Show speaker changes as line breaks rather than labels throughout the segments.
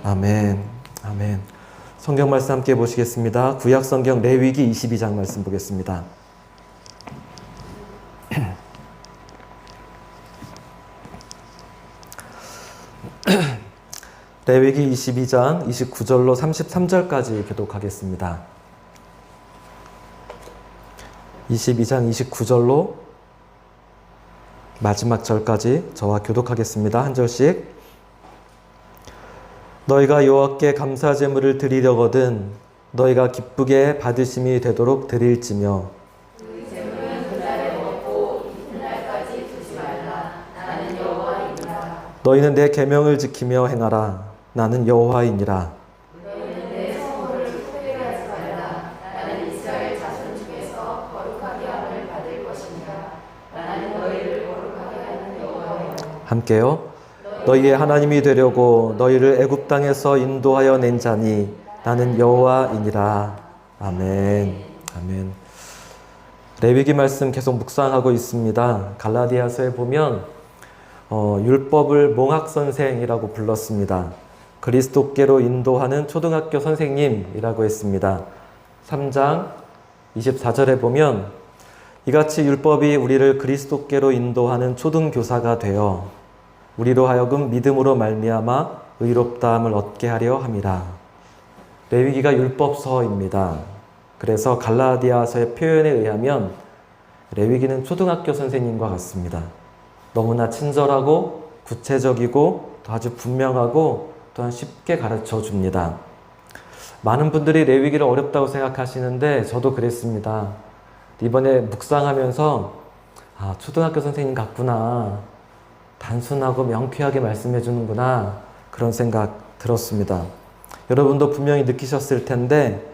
아멘. 아멘. 성경 말씀 함께 보시겠습니다. 구약 성경 레위기 22장 말씀 보겠습니다. 레위기 22장 29절로 33절까지 교독하겠습니다. 22장 29절로 마지막 절까지 저와 교독하겠습니다. 한 절씩. 너희가 여호와께 감사 제물을 드리려거든 너희가 기쁘게 받으심이 되도록 드릴지며
그 제물은 그날에 먹고 이튿날까지 두지 말라. 나는 여호와이니라.
너희는 내 계명을 지키며 행하라. 나는 여호와이니라.
너희는 내 성호를 후회하지 말라. 나는 이스라엘 자손 중에서 거룩하게 함을 받을 것이니라. 나는 너희를 거룩하게 하는 여호와이니라.
함께요. 너희의 하나님이 되려고 너희를 애굽 땅에서 인도하여 낸 자니 나는 여호와이니라. 아멘. 아멘. 레위기 말씀 계속 묵상하고 있습니다. 갈라디아서에 보면 율법을 몽학 선생이라고 불렀습니다. 그리스도께로 인도하는 초등학교 선생님이라고 했습니다. 3장 24절에 보면 이같이 율법이 우리를 그리스도께로 인도하는 초등교사가 되어 우리로 하여금 믿음으로 말미암아 의롭다함을 얻게 하려 함이라. 레위기가 율법서입니다. 그래서 갈라디아서의 표현에 의하면 레위기는 초등학교 선생님과 같습니다. 너무나 친절하고 구체적이고 또 아주 분명하고 또한 쉽게 가르쳐 줍니다. 많은 분들이 레위기를 어렵다고 생각하시는데 저도 그랬습니다. 이번에 묵상하면서 초등학교 선생님 같구나. 단순하고 명쾌하게 말씀해 주는구나. 그런 생각 들었습니다. 여러분도 분명히 느끼셨을 텐데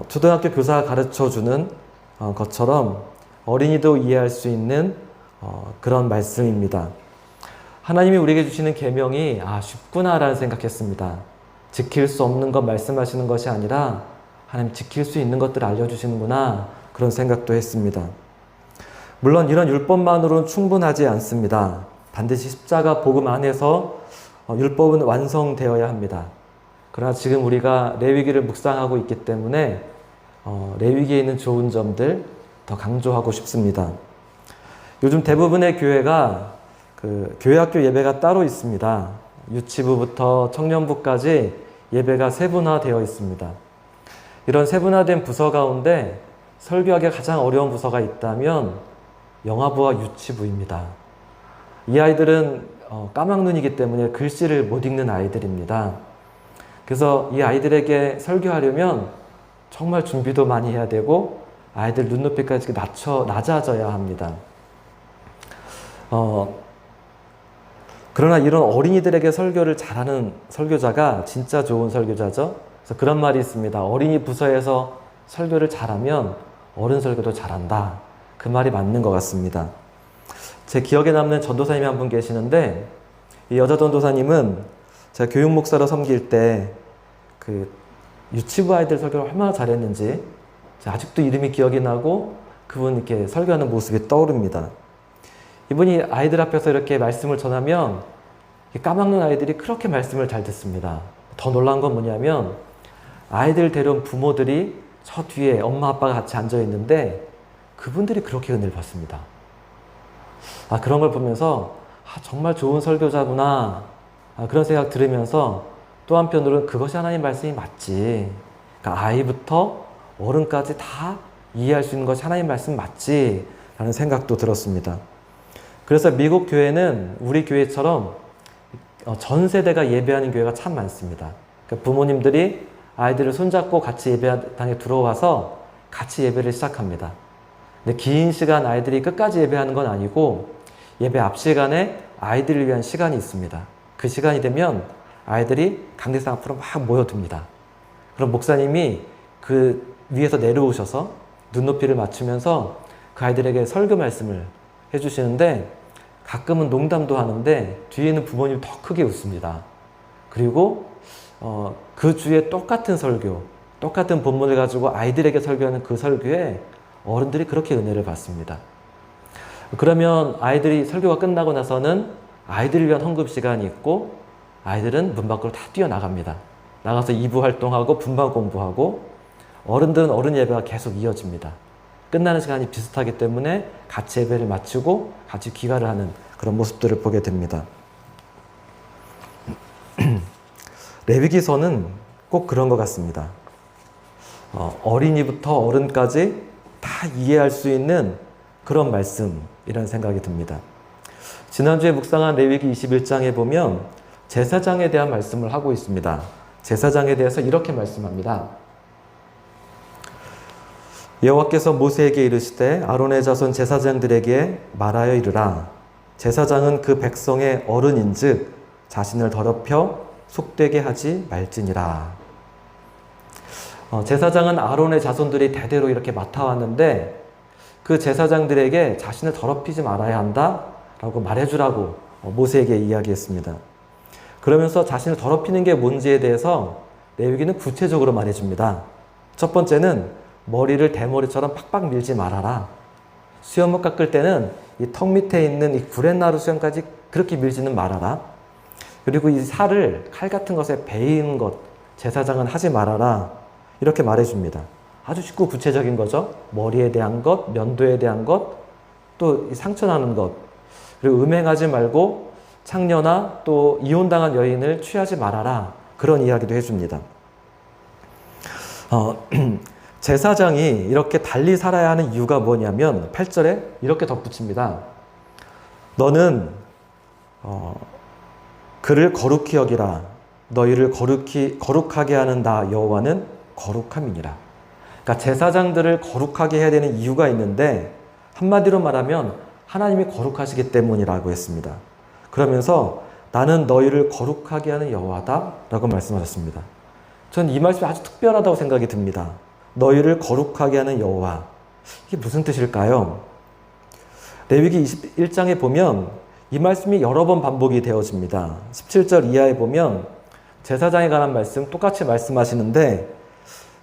초등학교 교사가 가르쳐 주는 것처럼 어린이도 이해할 수 있는 그런 말씀입니다. 하나님이 우리에게 주시는 계명이 쉽구나라는 생각했습니다. 지킬 수 없는 것 말씀하시는 것이 아니라 하나님 지킬 수 있는 것들을 알려주시는구나 그런 생각도 했습니다. 물론 이런 율법만으로는 충분하지 않습니다. 반드시 십자가 복음 안에서 율법은 완성되어야 합니다. 그러나 지금 우리가 레위기를 묵상하고 있기 때문에 레위기에 있는 좋은 점들 더 강조하고 싶습니다. 요즘 대부분의 교회가 교회학교 예배가 따로 있습니다. 유치부부터 청년부까지 예배가 세분화되어 있습니다. 이런 세분화된 부서 가운데 설교하기가 가장 어려운 부서가 있다면 영아부와 유치부입니다. 이 아이들은 까막눈이기 때문에 글씨를 못 읽는 아이들입니다. 그래서 이 아이들에게 설교하려면 정말 준비도 많이 해야 되고 아이들 눈높이까지 낮아져야 합니다. 그러나 이런 어린이들에게 설교를 잘하는 설교자가 진짜 좋은 설교자죠. 그래서 그런 말이 있습니다. 어린이 부서에서 설교를 잘하면 어른 설교도 잘한다. 그 말이 맞는 것 같습니다. 제 기억에 남는 전도사님이 한 분 계시는데 이 여자 전도사님은 제가 교육 목사로 섬길 때 유치부 아이들 설교를 얼마나 잘했는지 아직도 이름이 기억이 나고 그분 이렇게 설교하는 모습이 떠오릅니다. 이분이 아이들 앞에서 이렇게 말씀을 전하면 까막눈 아이들이 그렇게 말씀을 잘 듣습니다. 더 놀라운 건 뭐냐면 아이들 데려온 부모들이 저 뒤에 엄마 아빠가 같이 앉아 있는데 그분들이 그렇게 은혜를 받습니다. 그런 걸 보면서 정말 좋은 설교자구나 그런 생각 들으면서 또 한편으로는 그것이 하나님 말씀이 맞지. 그러니까 아이부터 어른까지 다 이해할 수 있는 것이 하나님 말씀 맞지 라는 생각도 들었습니다. 그래서 미국 교회는 우리 교회처럼 전 세대가 예배하는 교회가 참 많습니다. 그러니까 부모님들이 아이들을 손잡고 같이 예배당에 들어와서 같이 예배를 시작합니다. 근데 긴 시간 아이들이 끝까지 예배하는 건 아니고 예배 앞 시간에 아이들을 위한 시간이 있습니다. 그 시간이 되면 아이들이 강대상 앞으로 막 모여듭니다. 그럼 목사님이 그 위에서 내려오셔서 눈높이를 맞추면서 그 아이들에게 설교 말씀을 해주시는데 가끔은 농담도 하는데 뒤에는 부모님이 더 크게 웃습니다. 그리고 그 주에 똑같은 설교, 똑같은 본문을 가지고 아이들에게 설교하는 그 설교에 어른들이 그렇게 은혜를 받습니다. 그러면 아이들이 설교가 끝나고 나서는 아이들을 위한 헌금 시간이 있고 아이들은 문 밖으로 다 뛰어나갑니다. 나가서 이부 활동하고 분반 공부하고 어른들은 어른 예배가 계속 이어집니다. 끝나는 시간이 비슷하기 때문에 같이 예배를 마치고 같이 귀가를 하는 그런 모습들을 보게 됩니다. 레위기서는 꼭 그런 것 같습니다. 어린이부터 어른까지 다 이해할 수 있는 그런 말씀이라는 생각이 듭니다. 지난주에 묵상한 레위기 21장에 보면 제사장에 대한 말씀을 하고 있습니다. 제사장에 대해서 이렇게 말씀합니다. 여호와께서 모세에게 이르시되 아론의 자손 제사장들에게 말하여 이르라. 제사장은 그 백성의 어른인즉 자신을 더럽혀 속되게 하지 말지니라. 제사장은 아론의 자손들이 대대로 이렇게 맡아왔는데 그 제사장들에게 자신을 더럽히지 말아야 한다 라고 말해주라고 모세에게 이야기했습니다. 그러면서 자신을 더럽히는 게 뭔지에 대해서 레위기는 구체적으로 말해줍니다. 첫 번째는 머리를 대머리처럼 팍팍 밀지 말아라. 수염을 깎을 때는 이 턱 밑에 있는 이 구렛나루 수염까지 그렇게 밀지는 말아라. 그리고 이 살을 칼 같은 것에 베이는 것 제사장은 하지 말아라. 이렇게 말해줍니다. 아주 쉽고 구체적인 거죠. 머리에 대한 것, 면도에 대한 것, 또 상처나는 것. 그리고 음행하지 말고 창녀나 또 이혼당한 여인을 취하지 말아라. 그런 이야기도 해줍니다. 제사장이 이렇게 달리 살아야 하는 이유가 뭐냐면 8절에 이렇게 덧붙입니다. 너는 그를 거룩히 여기라. 너희를 거룩하게 하는 나 여호와는 거룩함이니라. 그러니까 제사장들을 거룩하게 해야 되는 이유가 있는데 한마디로 말하면 하나님이 거룩하시기 때문이라고 했습니다. 그러면서 나는 너희를 거룩하게 하는 여호와다 라고 말씀하셨습니다. 전 이 말씀이 아주 특별하다고 생각이 듭니다. 너희를 거룩하게 하는 여호와. 이게 무슨 뜻일까요? 레위기 21장에 보면 이 말씀이 여러 번 반복이 되어집니다. 17절 이하에 보면 제사장에 관한 말씀 똑같이 말씀하시는데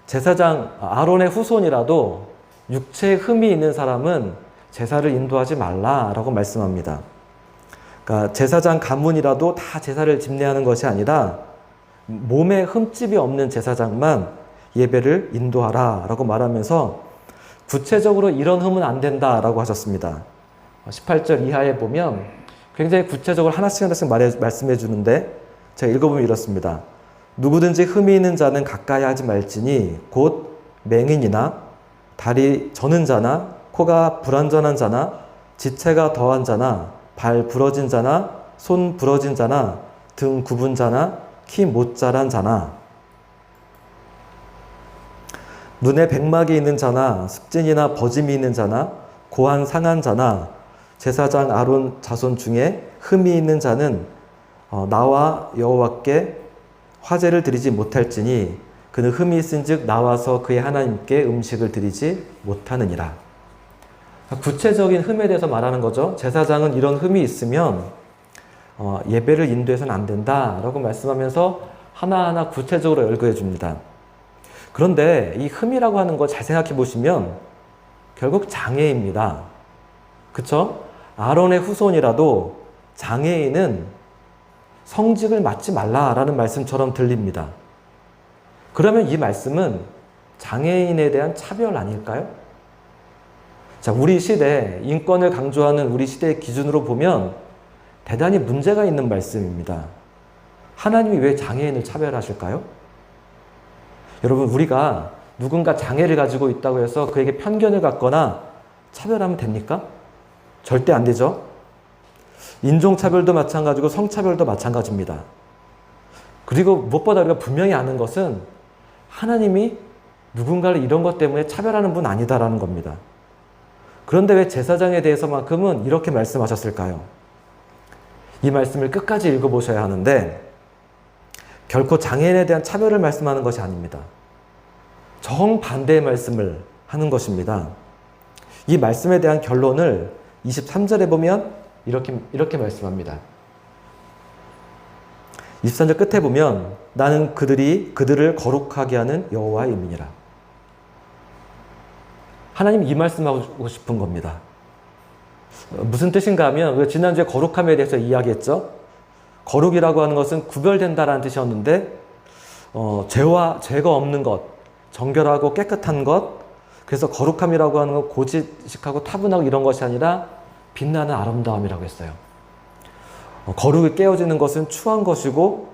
제사장 아론의 후손이라도 육체에 흠이 있는 사람은 제사를 인도하지 말라라고 말씀합니다. 그러니까 제사장 가문이라도 다 제사를 집례하는 것이 아니라 몸에 흠집이 없는 제사장만 예배를 인도하라 라고 말하면서 구체적으로 이런 흠은 안 된다라고 하셨습니다. 18절 이하에 보면 굉장히 구체적으로 하나씩 말씀해 주는데 제가 읽어보면 이렇습니다. 누구든지 흠이 있는 자는 가까이 하지 말지니 곧 맹인이나 다리 저는 자나 코가 불완전한 자나 지체가 더한 자나 발 부러진 자나 손 부러진 자나 등 굽은 자나 키 못 자란 자나 눈에 백막이 있는 자나 습진이나 버짐이 있는 자나 고한 상한 자나 제사장 아론 자손 중에 흠이 있는 자는 나와 여호와께 화제를 드리지 못할지니 그는 흠이 있은즉 나와서 그의 하나님께 음식을 드리지 못하느니라. 구체적인 흠에 대해서 말하는 거죠. 제사장은 이런 흠이 있으면 예배를 인도해서는 안 된다라고 말씀하면서 하나하나 구체적으로 열거해 줍니다. 그런데 이 흠이라고 하는 거 잘 생각해 보시면 결국 장애입니다. 그쵸? 아론의 후손이라도 장애인은 성직을 맡지 말라라는 말씀처럼 들립니다. 그러면 이 말씀은 장애인에 대한 차별 아닐까요? 자, 우리 시대, 인권을 강조하는 우리 시대의 기준으로 보면 대단히 문제가 있는 말씀입니다. 하나님이 왜 장애인을 차별하실까요? 여러분, 우리가 누군가 장애를 가지고 있다고 해서 그에게 편견을 갖거나 차별하면 됩니까? 절대 안 되죠. 인종차별도 마찬가지고 성차별도 마찬가지입니다. 그리고 무엇보다 우리가 분명히 아는 것은 하나님이 누군가를 이런 것 때문에 차별하는 분 아니다라는 겁니다. 그런데 왜 제사장에 대해서만큼은 이렇게 말씀하셨을까요? 이 말씀을 끝까지 읽어보셔야 하는데 결코 장애인에 대한 차별을 말씀하는 것이 아닙니다. 정반대의 말씀을 하는 것입니다. 이 말씀에 대한 결론을 23절에 보면 이렇게 말씀합니다. 23절 끝에 보면 나는 그들을 거룩하게 하는 여호와의 이민이라. 하나님 이 말씀하고 싶은 겁니다. 무슨 뜻인가 하면 지난주에 거룩함에 대해서 이야기했죠. 거룩이라고 하는 것은 구별된다라는 뜻이었는데 죄가 없는 것, 정결하고 깨끗한 것, 그래서 거룩함이라고 하는 건 고지식하고 타분하고 이런 것이 아니라 빛나는 아름다움이라고 했어요. 거룩이 깨어지는 것은 추한 것이고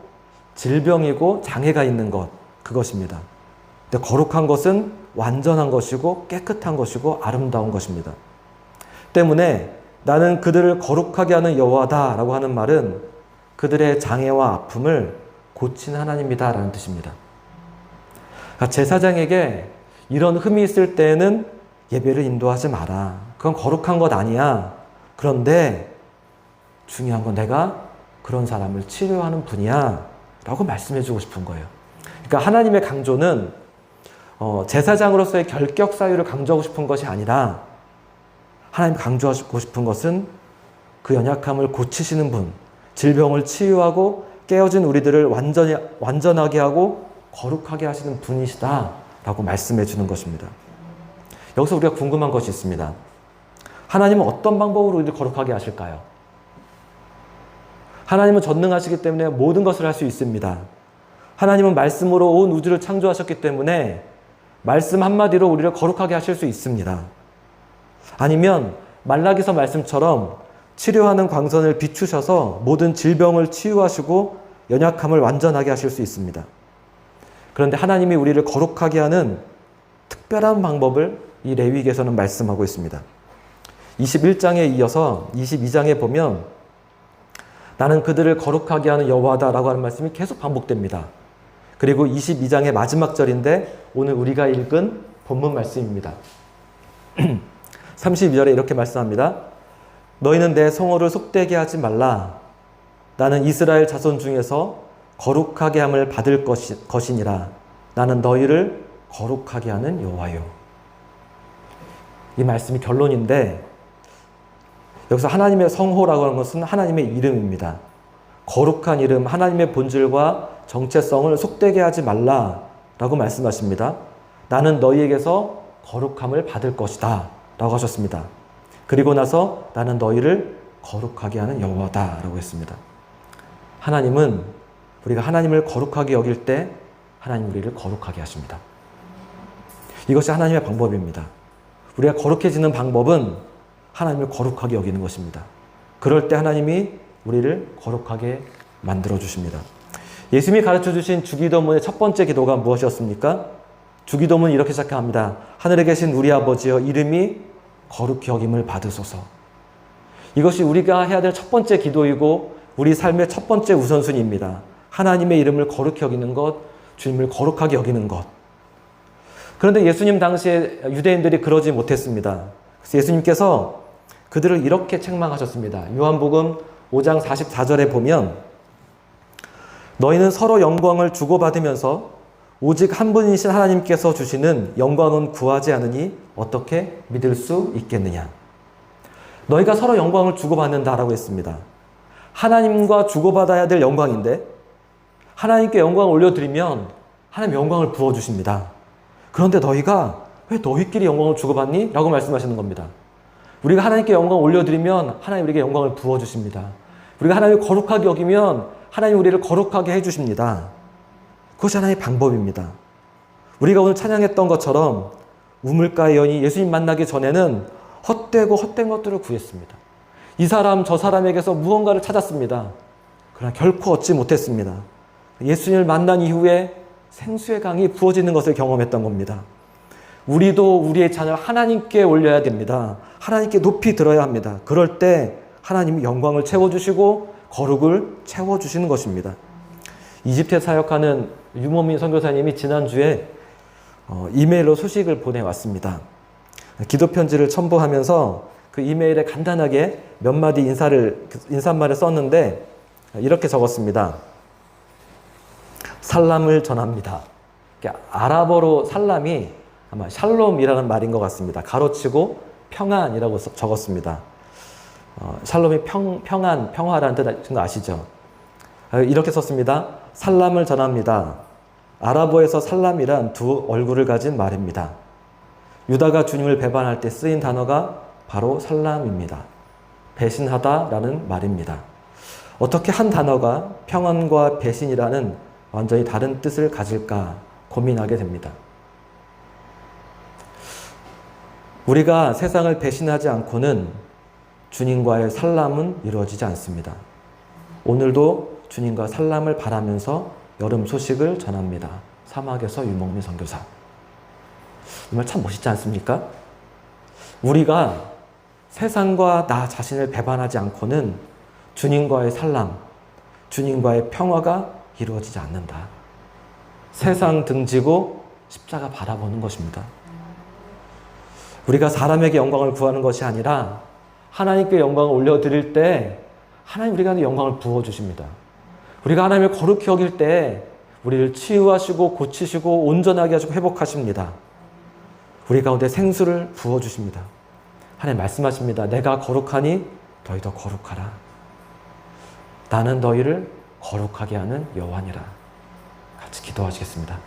질병이고 장애가 있는 것, 그것입니다. 근데 거룩한 것은 완전한 것이고 깨끗한 것이고 아름다운 것입니다. 때문에 나는 그들을 거룩하게 하는 여호와다 라고 하는 말은 그들의 장애와 아픔을 고친 하나님이다 라는 뜻입니다. 그러니까 제사장에게 이런 흠이 있을 때에는 예배를 인도하지 마라. 그건 거룩한 것 아니야. 그런데 중요한 건 내가 그런 사람을 치료하는 분이야 라고 말씀해 주고 싶은 거예요. 그러니까 하나님의 강조는 제사장으로서의 결격 사유를 강조하고 싶은 것이 아니라 하나님 강조하고 싶은 것은 그 연약함을 고치시는 분, 질병을 치유하고 깨어진 우리들을 완전하게 하고 거룩하게 하시는 분이시다 라고 말씀해 주는 것입니다. 여기서 우리가 궁금한 것이 있습니다. 하나님은 어떤 방법으로 우리를 거룩하게 하실까요? 하나님은 전능하시기 때문에 모든 것을 할 수 있습니다. 하나님은 말씀으로 온 우주를 창조하셨기 때문에 말씀 한마디로 우리를 거룩하게 하실 수 있습니다. 아니면 말라기서 말씀처럼 치료하는 광선을 비추셔서 모든 질병을 치유하시고 연약함을 완전하게 하실 수 있습니다. 그런데 하나님이 우리를 거룩하게 하는 특별한 방법을 이 레위기에서는 말씀하고 있습니다. 21장에 이어서 22장에 보면 나는 그들을 거룩하게 하는 여호와다 라고 하는 말씀이 계속 반복됩니다. 그리고 22장의 마지막 절인데 오늘 우리가 읽은 본문 말씀입니다. 32절에 이렇게 말씀합니다. 너희는 내 성호를 속되게 하지 말라. 나는 이스라엘 자손 중에서 거룩하게 함을 받을 것이니라. 나는 너희를 거룩하게 하는 여호와요. 이 말씀이 결론인데 여기서 하나님의 성호라고 하는 것은 하나님의 이름입니다. 거룩한 이름, 하나님의 본질과 정체성을 속되게 하지 말라라고 말씀하십니다. 나는 너희에게서 거룩함을 받을 것이다 라고 하셨습니다. 그리고 나서 나는 너희를 거룩하게 하는 여호와다 라고 했습니다. 하나님은 우리가 하나님을 거룩하게 여길 때 하나님 우리를 거룩하게 하십니다. 이것이 하나님의 방법입니다. 우리가 거룩해지는 방법은 하나님을 거룩하게 여기는 것입니다. 그럴 때 하나님이 우리를 거룩하게 만들어 주십니다. 예수님이 가르쳐 주신 주기도문의 첫 번째 기도가 무엇이었습니까? 주기도문은 이렇게 시작합니다. 하늘에 계신 우리 아버지여 이름이 거룩히 여김을 받으소서. 이것이 우리가 해야 될 첫 번째 기도이고 우리 삶의 첫 번째 우선순위입니다. 하나님의 이름을 거룩히 여기는 것, 주님을 거룩하게 여기는 것. 그런데 예수님 당시에 유대인들이 그러지 못했습니다. 그래서 예수님께서 그들을 이렇게 책망하셨습니다. 요한복음 5장 44절에 보면 너희는 서로 영광을 주고받으면서 오직 한 분이신 하나님께서 주시는 영광은 구하지 않으니 어떻게 믿을 수 있겠느냐. 너희가 서로 영광을 주고받는다라고 했습니다. 하나님과 주고받아야 될 영광인데 하나님께 영광을 올려드리면 하나님 영광을 부어주십니다. 그런데 너희가 왜 너희끼리 영광을 주고받니? 라고 말씀하시는 겁니다. 우리가 하나님께 영광을 올려드리면 하나님 우리에게 영광을 부어주십니다. 우리가 하나님을 거룩하게 여기면 하나님 우리를 거룩하게 해주십니다. 그것이 하나님의 방법입니다. 우리가 오늘 찬양했던 것처럼 우물가의 여인이 예수님 만나기 전에는 헛되고 헛된 것들을 구했습니다. 이 사람 저 사람에게서 무언가를 찾았습니다. 그러나 결코 얻지 못했습니다. 예수님을 만난 이후에 생수의 강이 부어지는 것을 경험했던 겁니다. 우리도 우리의 찬양을 하나님께 올려야 됩니다. 하나님께 높이 들어야 합니다. 그럴 때 하나님이 영광을 채워주시고 거룩을 채워주시는 것입니다. 이집트에 사역하는 유모민 선교사님이 지난주에 이메일로 소식을 보내왔습니다. 기도편지를 첨부하면서 그 이메일에 간단하게 몇 마디 인사말을 썼는데 이렇게 적었습니다. 살람을 전합니다. 아랍어로 살람이 아마 샬롬이라는 말인 것 같습니다. 가로치고 평안이라고 적었습니다. 샬롬이 평안, 평화라는 뜻인 거 아시죠? 이렇게 썼습니다. 살람을 전합니다. 아랍어에서 살람이란 두 얼굴을 가진 말입니다. 유다가 주님을 배반할 때 쓰인 단어가 바로 살람입니다. 배신하다라는 말입니다. 어떻게 한 단어가 평안과 배신이라는 완전히 다른 뜻을 가질까 고민하게 됩니다. 우리가 세상을 배신하지 않고는 주님과의 살람은 이루어지지 않습니다. 오늘도 주님과 살람을 바라면서 여름 소식을 전합니다. 사막에서 유목민 선교사. 이 말 참 멋있지 않습니까? 우리가 세상과 나 자신을 배반하지 않고는 주님과의 살람, 주님과의 평화가 이루어지지 않는다. 세상 등지고 십자가 바라보는 것입니다. 우리가 사람에게 영광을 구하는 것이 아니라 하나님께 영광을 올려드릴 때 하나님 우리가 영광을 부어주십니다. 우리가 하나님을 거룩히 여길 때 우리를 치유하시고 고치시고 온전하게 하시고 회복하십니다. 우리 가운데 생수를 부어주십니다. 하나님 말씀하십니다. 내가 거룩하니 너희도 거룩하라. 나는 너희를 거룩하게 하는 여호와니라. 같이 기도하시겠습니다.